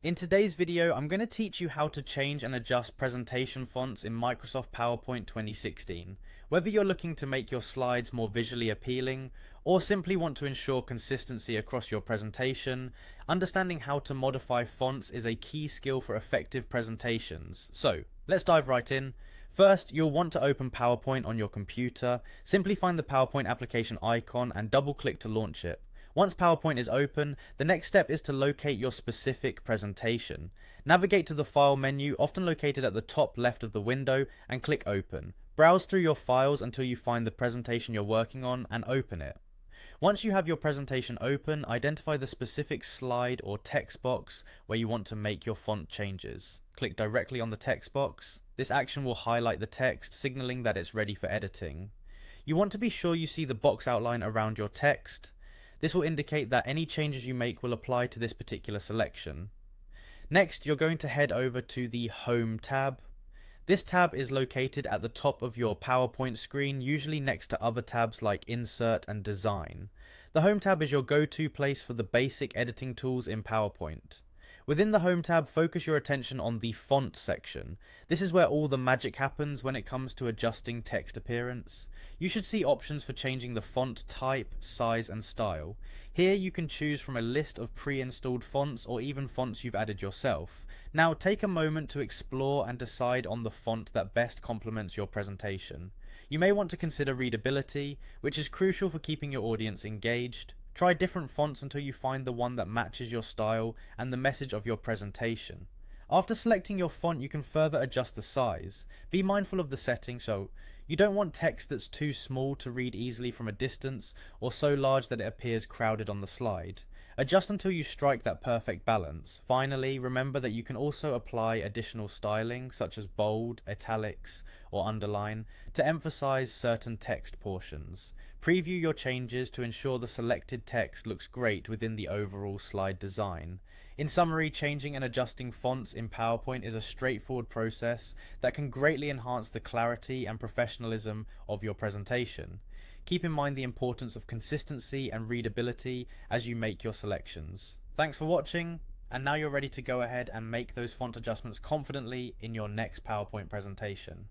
In today's video, I'm going to teach you how to change and adjust presentation fonts in Microsoft PowerPoint 2016. Whether you're looking to make your slides more visually appealing, or simply want to ensure consistency across your presentation, understanding how to modify fonts is a key skill for effective presentations. So, let's dive right in. First, you'll want to open PowerPoint on your computer. Simply find the PowerPoint application icon and double-click to launch it. Once PowerPoint is open, the next step is to locate your specific presentation. Navigate to the File menu, often located at the top left of the window, and click Open. Browse through your files until you find the presentation you're working on and open it. Once you have your presentation open, identify the specific slide or text box where you want to make your font changes. Click directly on the text box. This action will highlight the text, signaling that it's ready for editing. You want to be sure you see the box outline around your text. This will indicate that any changes you make will apply to this particular selection. Next, you're going to head over to the Home tab. This tab is located at the top of your PowerPoint screen, usually next to other tabs like Insert and Design. The Home tab is your go-to place for the basic editing tools in PowerPoint. Within the Home tab, focus your attention on the Font section. This is where all the magic happens when it comes to adjusting text appearance. You should see options for changing the font type, size, and style. Here you can choose from a list of pre-installed fonts or even fonts you've added yourself. Now take a moment to explore and decide on the font that best complements your presentation. You may want to consider readability, which is crucial for keeping your audience engaged. Try different fonts until you find the one that matches your style and the message of your presentation. After selecting your font, you can further adjust the size. Be mindful of the setting, so you don't want text that's too small to read easily from a distance or so large that it appears crowded on the slide. Adjust until you strike that perfect balance. Finally, remember that you can also apply additional styling such as bold, italics, or underline to emphasize certain text portions. Preview your changes to ensure the selected text looks great within the overall slide design. In summary, changing and adjusting fonts in PowerPoint is a straightforward process that can greatly enhance the clarity and professionalism of your presentation. Keep in mind the importance of consistency and readability as you make your selections. Thanks for watching, and now you're ready to go ahead and make those font adjustments confidently in your next PowerPoint presentation.